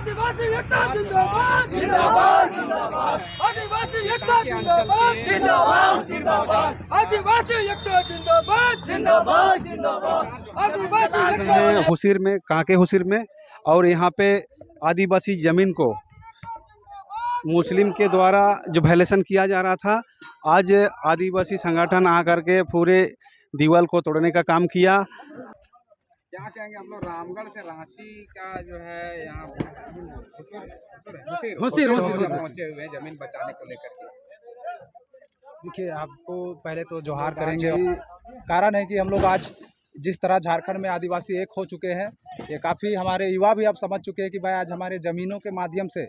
आदिवासी एकता जिंदाबाद जिंदाबाद जिंदाबाद आदिवासी एकता जिंदाबाद जिंदाबाद जिंदाबाद आदिवासी एकता जिंदाबाद जिंदाबाद जिंदाबाद आदिवासी एकता हुसीर में, कांके हुसीर में। और यहाँ पे आदिवासी ज़मीन को मुस्लिम के द्वारा जो वायलेशन किया जा रहा था, आज आदिवासी संगठन आकर के पूरे दीवार को तोड़ने का काम किया। क्या कहेंगे हम लोग रामगढ़ से रांची का जो है यहाँ हुसीर पहुँचे हुए हैं जमीन बचाने को लेकर के। देखिए, आपको पहले तो जोहार करेंगे। कारण है कि हम लोग आज जिस तरह झारखंड में आदिवासी एक हो चुके हैं, ये काफ़ी हमारे युवा भी अब समझ चुके हैं कि भाई आज हमारे ज़मीनों के माध्यम से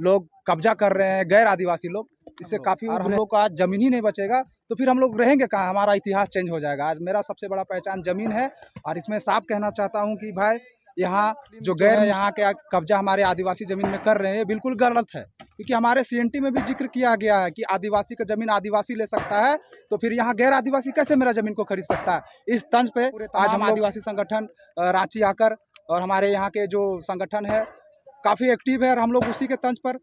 लोग कब्जा कर रहे हैं, गैर आदिवासी लोग। इससे काफ़ी हम लोग को आज ज़मीन ही नहीं बचेगा तो फिर हम लोग रहेंगे कहाँ, हमारा इतिहास चेंज हो जाएगा। आज मेरा सबसे बड़ा पहचान ज़मीन है और इसमें साफ कहना चाहता हूँ कि भाई यहाँ जो गैर यहाँ के कब्जा हमारे आदिवासी ज़मीन में कर रहे हैं, बिल्कुल गलत है। क्योंकि हमारे सीएनटी में भी जिक्र किया गया है कि आदिवासी का ज़मीन आदिवासी ले सकता है, तो फिर यहाँ गैर आदिवासी कैसे मेरा ज़मीन को खरीद सकता है। इस तंज पे आज हम आदिवासी संगठन रांची आकर और हमारे यहाँ के जो संगठन है काफ़ी एक्टिव है और हम लोग उसी के तंज पर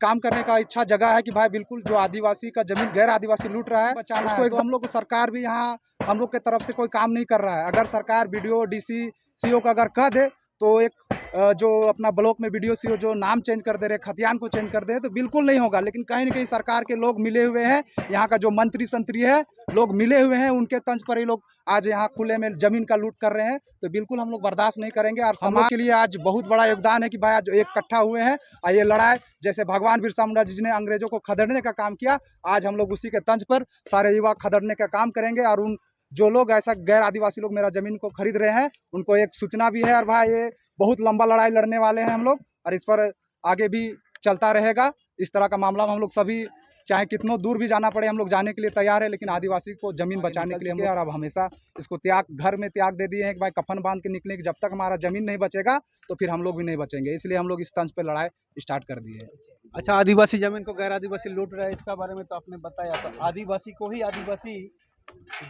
काम करने का इच्छा जगह है कि भाई बिल्कुल जो आदिवासी का ज़मीन गैर आदिवासी लूट रहा है बचाना है। तो हम लोग सरकार भी यहाँ हम लोग के तरफ से कोई काम नहीं कर रहा है। अगर सरकार बीडीओ डीसी सीओ का अगर कह दे तो एक जो अपना ब्लॉक में बीडीओ सीओ जो नाम चेंज कर दे रहे, खतियान को चेंज कर दे, तो बिल्कुल नहीं होगा। लेकिन कहीं ना कहीं सरकार के लोग मिले हुए हैं, यहाँ का जो मंत्री संतरी है लोग मिले हुए हैं, उनके तंज पर ही लोग आज यहाँ खुले में ज़मीन का लूट कर रहे हैं। तो बिल्कुल हम लोग बर्दाश्त नहीं करेंगे और समाज के लिए आज बहुत बड़ा योगदान है कि भाई आज इकट्ठा हुए हैं और ये लड़ाई जैसे भगवान बिरसा मुंडा जी ने अंग्रेजों को खदेड़ने का काम किया, आज हम लोग उसी के तंज पर सारे युवा खदेड़ने का काम करेंगे। और उन जो लोग ऐसा गैर आदिवासी लोग मेरा ज़मीन को खरीद रहे हैं उनको एक सूचना भी है। और भाई ये बहुत लंबा लड़ाई लड़ने वाले हैं हम लोग और इस पर आगे भी चलता रहेगा। इस तरह का मामला में हम लोग सभी चाहे कितनों दूर भी जाना पड़े हम लोग जाने के लिए तैयार है, लेकिन आदिवासी को ज़मीन बचाने के लिए हम लोग और अब हमेशा इसको त्याग घर में त्याग दे दिए हैं कि भाई कफन बांध के निकले कि जब तक हमारा ज़मीन नहीं बचेगा तो फिर हम लोग भी नहीं बचेंगे। इसलिए हम लोग इस तंज पर लड़ाई स्टार्ट कर दिए है। अच्छा, आदिवासी ज़मीन को गैर आदिवासी लूट रहा है, इसका बारे में तो आपने बताया। तो आदिवासी को ही आदिवासी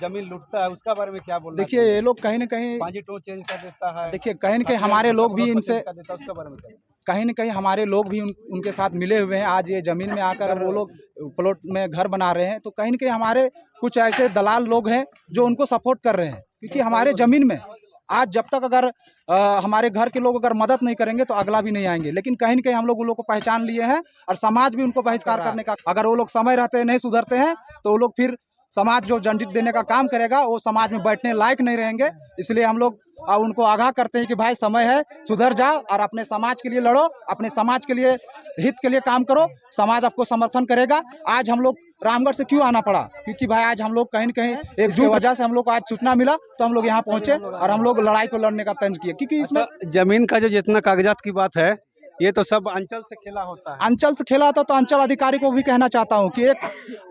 जमीन लूटता है, उसका बारे में क्या बोल? देखिए, ये लोग कहीं ना कहीं टो चेंज कर देता है। देखिए, कहीं ना कहीं हमारे लोग भी इनसे उसका बारे में कहीं ना कहीं हमारे लोग भी उनके साथ मिले हुए हैं। आज ये ज़मीन में आकर वो लोग प्लॉट में घर बना रहे हैं, तो कहीं ना कहीं हमारे कुछ ऐसे दलाल लोग हैं जो उनको सपोर्ट कर रहे हैं। क्योंकि हमारे ज़मीन में आज जब तक अगर हमारे घर के लोग अगर मदद नहीं करेंगे तो अगला भी नहीं आएंगे। लेकिन कहीं ना कहीं हम लोग उन लोग को पहचान लिए हैं और समाज भी उनको बहिष्कार करने का, अगर वो लोग समय रहते नहीं सुधरते हैं तो वो लोग फिर समाज जो दंडित देने का काम करेगा वो समाज में बैठने लायक नहीं रहेंगे। इसलिए हम लोग उनको आगाह करते हैं कि भाई समय है, सुधर जाओ और अपने समाज के लिए लड़ो, अपने समाज के लिए हित के लिए काम करो, समाज आपको समर्थन करेगा। आज हम लोग रामगढ़ से क्यों आना पड़ा? क्योंकि भाई आज हम लोग कहीं न कहीं एक जो वजह से हम लोग को आज सूचना मिला तो हम लोग यहाँ पहुँचे और हम लोग लड़ाई को लड़ने का तंज किया। क्योंकि इसमें जमीन का जो जितना कागजात की बात है ये तो सब अंचल से खेला होता है। अंचल से खेला होता तो अंचल अधिकारी को भी कहना चाहता हूँ कि एक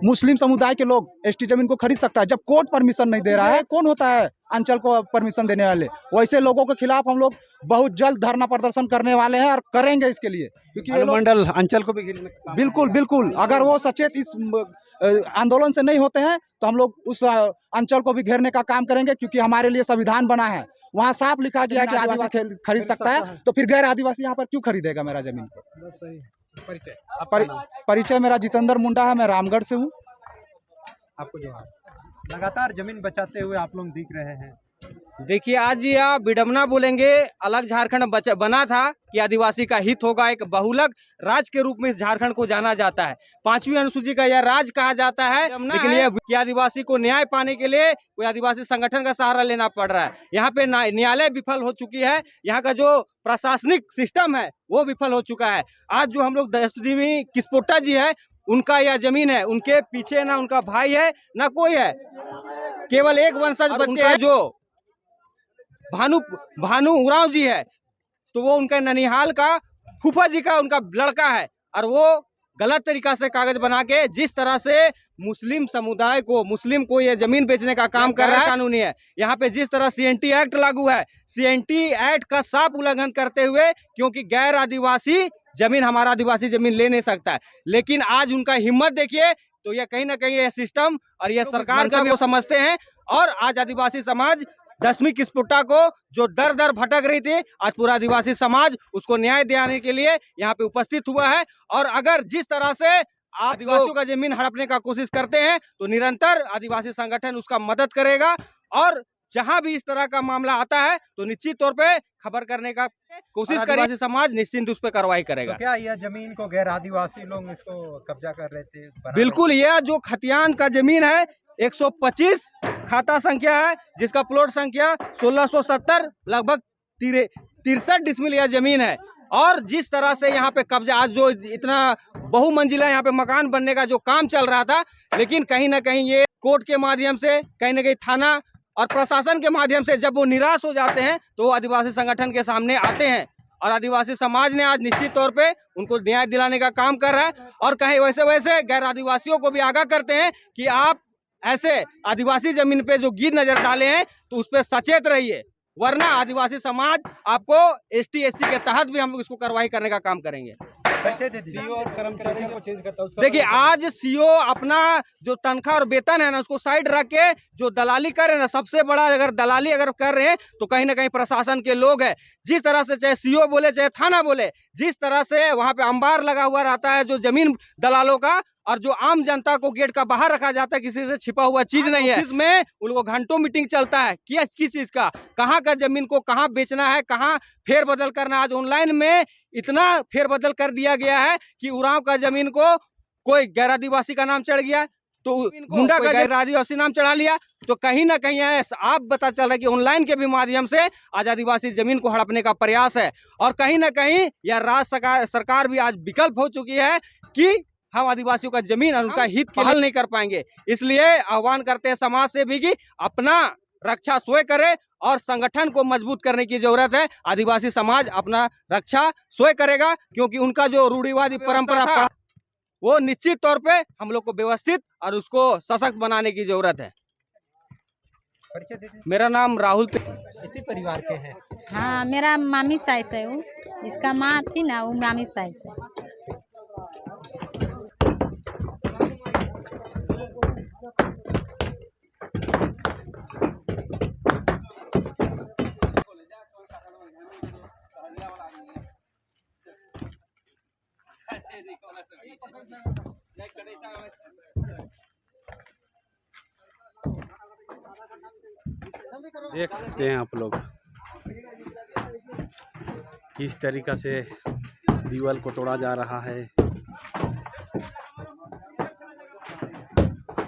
मुस्लिम समुदाय के लोग एसटी जमीन को खरीद सकता है। जब कोर्ट परमिशन नहीं दे रहा है, कौन होता है अंचल को परमिशन देने वाले? वैसे लोगों के खिलाफ हम लोग बहुत जल्द धरना प्रदर्शन करने वाले हैं और करेंगे इसके लिए। क्योंकि अनुमंडल अंचल को भी बिल्कुल बिल्कुल अगर वो सचेत इस आंदोलन से नहीं होते हैं तो हम लोग उस अंचल को भी घेरने का काम करेंगे। क्योंकि हमारे लिए संविधान बना है, वहाँ साफ लिखा गया कि आदिवासी खरीद सकता है, तो फिर गैर आदिवासी यहाँ पर क्यों खरीदेगा मेरा जमीन को? परिचय मेरा जितेंद्र मुंडा है, मैं रामगढ़ से हूँ। आपको जो लगातार जमीन बचाते हुए आप लोग दिख रहे हैं। देखिए, आज यह विडम्बना बोलेंगे, अलग झारखंड बना था कि आदिवासी का हित होगा। एक बहुलक राज्य के रूप में इस झारखंड को जाना जाता है। 5वीं अनुसूची का यह राज्य कहा जाता है, लेकिन यह कि आदिवासी को न्याय पाने के लिए कोई आदिवासी संगठन का सहारा लेना पड़ रहा है। यहाँ पे न्यायालय विफल हो चुकी है, यहाँ का जो प्रशासनिक सिस्टम है वो विफल हो चुका है। आज जो हम लोग दस्तुदीमी किस्पोट्टा जी है, उनका यह जमीन है, उनके पीछे ना उनका भाई है ना कोई है, केवल एक वंशज बच्चे है जो भानु उरांव जी है। तो वो उनका ननिहाल का फूफा जी का उनका लड़का है और वो गलत तरीका से कागज बना के जिस तरह से मुस्लिम समुदाय को, मुस्लिम को ये जमीन बेचने का काम कर रहा है, कानूनी है। यहाँ पे जिस तरह सीएनटी एक्ट लागू है, सीएनटी एक्ट का साफ उल्लंघन करते हुए, क्योंकि गैर आदिवासी जमीन हमारा आदिवासी जमीन ले नहीं सकता है। लेकिन आज उनका हिम्मत देखिए, तो ये कहीं ना कहीं ये सिस्टम और ये सरकार का भी वो समझते हैं और आज आदिवासी समाज 10वीं की स्फुटा को जो दर दर भटक रही थी, आज पूरा आदिवासी समाज उसको न्याय दिलाने के लिए यहाँ पे उपस्थित हुआ है। और अगर जिस तरह से आदिवासियों का जमीन हड़पने का कोशिश करते हैं तो निरंतर आदिवासी संगठन उसका मदद करेगा, और जहां भी इस तरह का मामला आता है तो निश्चित तौर पे खबर करने का कोशिश करेगा। आदिवासी समाज निश्चिंत उस पर कार्रवाई करेगा। तो क्या यह जमीन को गैर आदिवासी लोग इसको कब्जा कर रहे थे? बिल्कुल, यह जो खतियान का जमीन है 125 खाता संख्या है, जिसका प्लॉट संख्या 1670 लगभग 63 डिसमिल यह जमीन है। और जिस तरह से यहाँ पे कब्जा, आज जो इतना बहुमंजिला यहाँ पे मकान बनने का जो काम चल रहा था, लेकिन कहीं ना कहीं ये कोर्ट के माध्यम से, कहीं ना कहीं थाना और प्रशासन के माध्यम से जब वो निराश हो जाते हैं तो वो आदिवासी संगठन के सामने आते हैं। और आदिवासी समाज ने आज निश्चित तौर पे उनको न्याय दिलाने का काम कर रहा है। और कहीं वैसे गैर आदिवासियों को भी आगाह करते हैं कि आप ऐसे आदिवासी जमीन पे जो गिर नजर डाले हैं तो उस पर सचेत रहिए, वरना आदिवासी समाज आपको ST SC के तहत भी हम इसको कार्रवाई करने का काम करेंगे। सीओ और कर्मचारियों को चेंज करता है उसका। देखिए, आज सीओ अपना जो तनख्वाह और वेतन है ना उसको साइड रख के जो दलाली कर रहे हैं ना, सबसे बड़ा अगर दलाली अगर कर रहे हैं तो कहीं ना कहीं प्रशासन के लोग हैं। जिस तरह से चाहे सीओ बोले चाहे थाना बोले, जिस तरह से वहां पे अंबार लगा हुआ रहता है जो जमीन दलालों का, और जो आम जनता को गेट का बाहर रखा जाता है, किसी से छिपा हुआ चीज नहीं है। इसमें उनको घंटों मीटिंग चलता है कि किस चीज का, कहाँ का जमीन को कहाँ बेचना है, कहाँ फेरबदल करना है। आज ऑनलाइन में इतना फेरबदल कर दिया गया है कि उरांव का जमीन को कोई गैर आदिवासी का नाम चढ़ गया, तो मुंडा का गैर आदिवासी नाम चढ़ा लिया। तो कहीं ना कहीं आप पता चल रहा है कि ऑनलाइन के भी माध्यम से आज आदिवासी जमीन को हड़पने का प्रयास है। और कहीं ना कहीं यह राज्य सरकार भी आज विकल्प हो चुकी है कि हम आदिवासियों का जमीन और उनका हित के हल नहीं कर पाएंगे। इसलिए आह्वान करते हैं समाज से भी कि अपना रक्षा स्वयं करे और संगठन को मजबूत करने की जरूरत है। आदिवासी समाज अपना रक्षा स्वयं करेगा, क्योंकि उनका जो रूढ़िवादी परंपरा था वो निश्चित तौर पे हम लोग को व्यवस्थित और उसको सशक्त बनाने की जरूरत है। मेरा नाम राहुल, इसी परिवार के हैं। हाँ, मेरा मामी साइस है वो, इसका माँ थी ना वो मामी साइस है। देख सकते हैं आप लोग किस तरीका से दीवार को तोड़ा जा रहा है।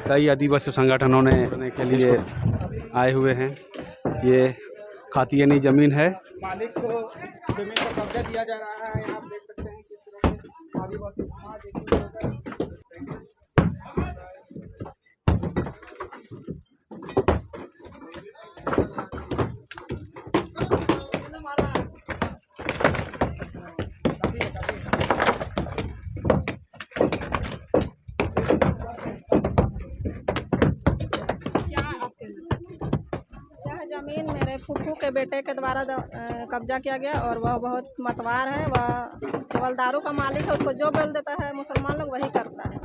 कई आदिवासी संगठनों ने करने के लिए आए हुए हैं। ये खातियानी जमीन है। मालिक को जमीन पर कब्जा दिया जा रहा है। आप देख सकते हैं किस तरह से आदिवासी समाज जमीन मेरे फूफू के बेटे के द्वारा कब्जा किया गया और वह बहुत मतवार है। वह केवल दारू का मालिक है, उसको जो बोल देता है मुसलमान लोग वही करता है।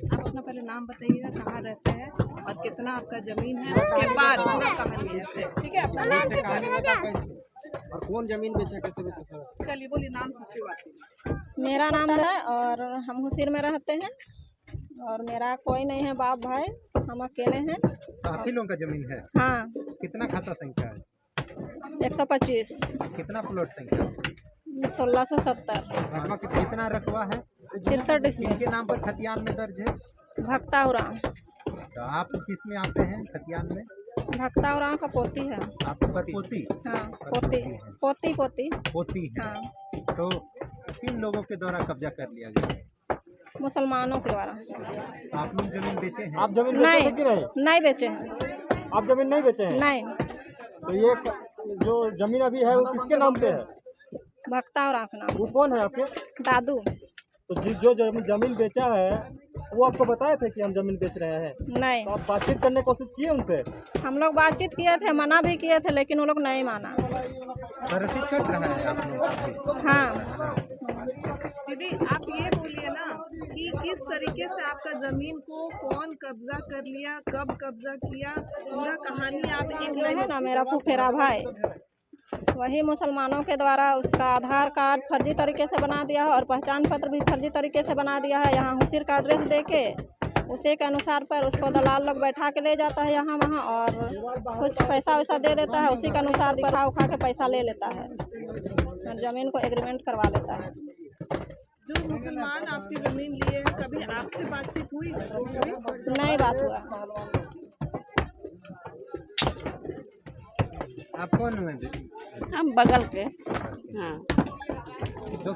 आप अपना पहले नाम बताइएगा, कहाँ रहते हैं और कितना आपका जमीन है, उसके बाद पूरा कहानी है। ठीक है, अपना नाम से और कौन जमीन बेचा, कैसे बेचा? चलिए बोलिए नाम सबसे बात। मेरा नाम है और हम हुसीर में रहते हैं और मेरा कोई नहीं है बाप भाई, हम अकेले हैं। आप ही लोगों का जमीन है? हाँ। कितना खाता संख्या है? 125। कितना प्लॉट संख्या? 1670। कितना रकबा है? 63 डिसमिल के नाम पर खतियान में दर्ज है? भक्ता उरांव। तो आप किस में आते हैं खतियान में? भक्ता उरांव का पोती है। आपका पोती? हाँ, पोती पोती पोती है। हाँ। तो किन लोगों के द्वारा कब्जा कर लिया गया? मुसलमानों के द्वारा। आप लोग जमीन बेचे हैं? आप जमीन नहीं, बेचे कि नहीं बेचे हैं। आप जमीन नहीं बेचे हैं? नहीं। तो ये जो जमीन अभी है वो किसके नाम पे है? भक्ता उरांव के नाम। वो कौन है आपके? दादू। तो जो जमीन बेचा है वो आपको बताए थे कि हम जमीन बेच रहे हैं, नहीं, तो आप बातचीत करने की कोशिश किए उनसे? हम लोग बातचीत किए थे, मना भी किए थे, लेकिन वो लोग नहीं माना। रसीद कट रहा है आप लोग? हाँ, दीदी आप ये बोलिए ना कि किस तरीके से आपका जमीन को कौन कब्जा कर लिया, कब कब्जा किया, पूरा कहानी आप एक जो है ना मेरा फुफेरा भाई, वही मुसलमानों के द्वारा उसका आधार कार्ड फर्जी तरीके से बना दिया है और पहचान पत्र भी फर्जी तरीके से बना दिया है। यहाँ हुसीर का एड्रेस दे के उसी के अनुसार पर उसको दलाल लोग बैठा के ले जाता है यहाँ वहाँ, और कुछ पैसा वैसा दे देता है, उसी के अनुसार पर उठा के पैसा ले लेता है और ज़मीन को एग्रीमेंट करवा लेता है। जो मुसलमान आपकी जमीन लिए हैं, कभी आपसे बातचीत हुई? नहीं बात हुआ। आप कौन हुए? हम बगल के। हाँ, तो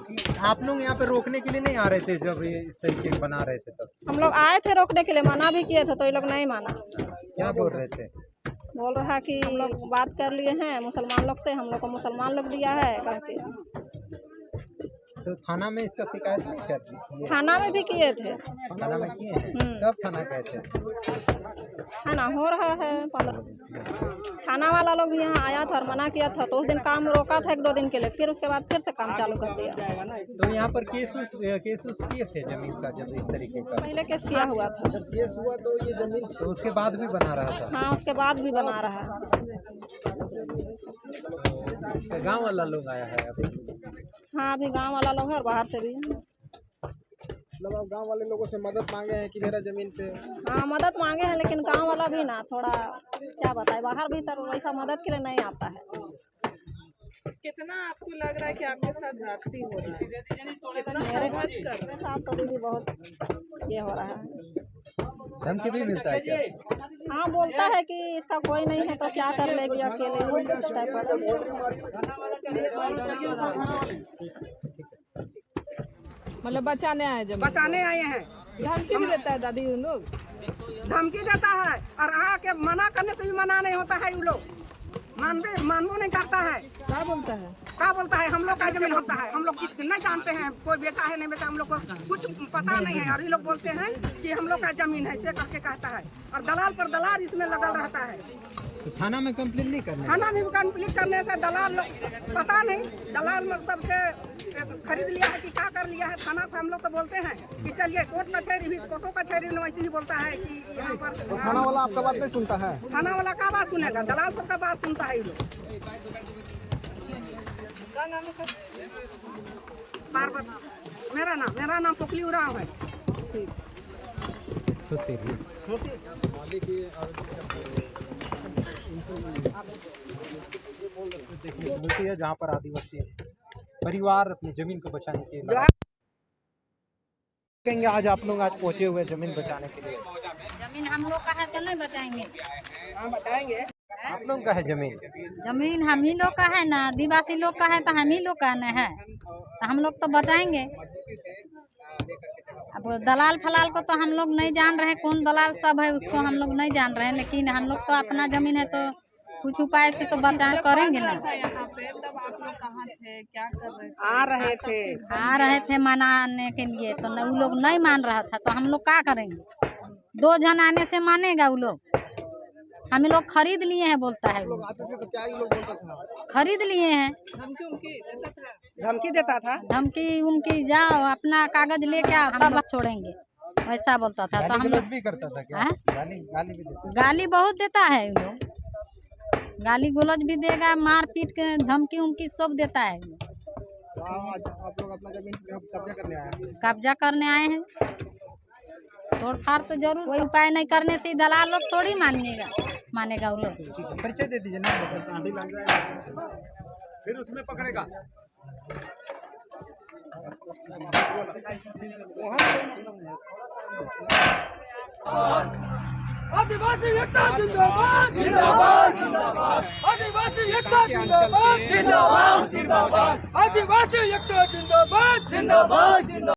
आप लोग यहाँ पे रोकने के लिए नहीं आ रहे थे जब ये इस तरीके के बना रहे थे तब? हम लोग आए थे रोकने के लिए, मना भी किए थे तो ये लोग नहीं माना। क्या बोल रहे थे? बोल रहा कि हम लोग बात कर लिए हैं मुसलमान लोग से, हम लोग को मुसलमान लोग दिया है करके। तो थाना में इसका शिकायत नहीं कर दी? थाना में भी किए थे। थाना में किए हैं? कब थाना गए थे? थाना हो रहा है 15 थाना वाला लोग भी यहाँ आया था और मना किया था, तो उस दिन काम रोका था 1-2 दिन के लिए, फिर उसके बाद फिर से काम चालू कर दिया। तो यहाँ पर केस किए थे जमीन का जब इस तरीके का? पहले केस किया हुआ था। जब केस हुआ तो ये जमीन तो उसके बाद भी बना रहा था? हाँ, उसके बाद भी बना रहा है। तो गाँव वाला लोग आया है अभी? हाँ, अभी गांव वाला लोग है और बाहर से भी। मतलब आप गाँव वाले लोगों से मदद मांगे हैं कि मेरा जमीन पे? हाँ, मदद मांगे हैं, लेकिन गांव वाला भी ना थोड़ा क्या बताए, बाहर भीतर वैसा मदद के लिए नहीं आता है। कितना आपको लग रहा है कि आपके साथ जाती हो रहा है? कितना मेरे संघर्ष कर रहे हैं? साथ तो दीदी बहुत ये हो रहा है। धमकी भी मिलता है क्या? हाँ, बोलता है कि इसका कोई नहीं है तो क्या कर लेगी अकेले, इस टाइप का। मतलब बचाने आए जब बचाने आए हैं। धमकी भी देता है दादी उन लोग? धमकी देता है और आके मना करने से भी मना नहीं होता है। वो लोग मानबो नहीं करता है। क्या बोलता है? क्या बोलता है? हम लोग का जमीन होता है, हम लोग किस दिन नहीं जानते हैं, कोई बेचा है नहीं बेचा, हम लोग को कुछ पता नहीं है। और ये लोग बोलते हैं कि हम लोग का जमीन है, ऐसे करके कहता है। और दलाल पर दलाल इसमें लगा रहता है। तो थाना में कंप्लेंट नहीं करना? थाना में कंप्लीट करने से दलाल लोग पता नहीं, दलाल में सबसे खरीद लिया है कि क्या कर लिया है। थाना पर हम लोग तो बोलते हैं कि चलिए कोर्ट कचहरी भी, कोर्टों कचहरी में वैसे ही बोलता है कि यहाँ पर। थाना वाला आपका बात नहीं सुनता है? थाना वाला का बात सुनेगा, दलाल सबका बात सुनता है। ये लोग बार मेरा नाम पोखली उराव है। बोलती है जहाँ पर आदिवासी परिवार अपनी जमीन को बचाने के लिए कहेंगे। आज आप लोग आज पहुँचे हुए जमीन बचाने के लिए। जमीन हम लोग का है तो नहीं बचाएंगे? हाँ, बताएंगे। आप लोग का है जमीन? जमीन हम ही लोग का है ना, आदिवासी लोग का है तो हम ही लोग का न है, तो हम लोग तो बचाएंगे। अब दलाल फलाल को तो हम लोग नहीं जान रहे, कौन दलाल सब है उसको हम लोग नहीं जान रहे हैं, लेकिन हम लोग तो अपना जमीन है तो कुछ उपाय से तो बचा करेंगे ना। यहाँ पे तब आप लोग कहाँ थे, क्या कर रहे थे? आ रहे थे मनाने के लिए, तो न वो लोग नहीं मान रहा था, तो हम लोग क्या करेंगे? 2 जन आने से मानेगा वो लोग? हम लोग खरीद लिए हैं बोलता है। खरीद लिए हैं। धमकी देता था। धमकी उनकी जाओ अपना कागज लेके आओ तब छोड़ेंगे, वैसा बोलता था। तो हम लोग भी करता था क्या? गाली भी देता? गाली बहुत देता है वो लोग, गाली गलौज भी देगा, मार पीट के धमकी उमकी सब देता है। आप लोग अपना जमीन कब्जा करने आए हैं? कब्जा करने आए हैं, तोड़ फाड़ तो जरूर, कोई उपाय नहीं करने से दलाल लोग थोड़ी मानेगा वो लोग। परिचय दे दीजिए ना, फिर उसमें पकड़ेगा। आदिवासी एकता जिंदाबाद जिंदाबाद जिंदाबाद। आदिवासी एकता जिंदाबाद जिंदाबाद जिंदाबाद। आदिवासी एकता जिंदाबाद जिंदाबाद जिंदाबाद।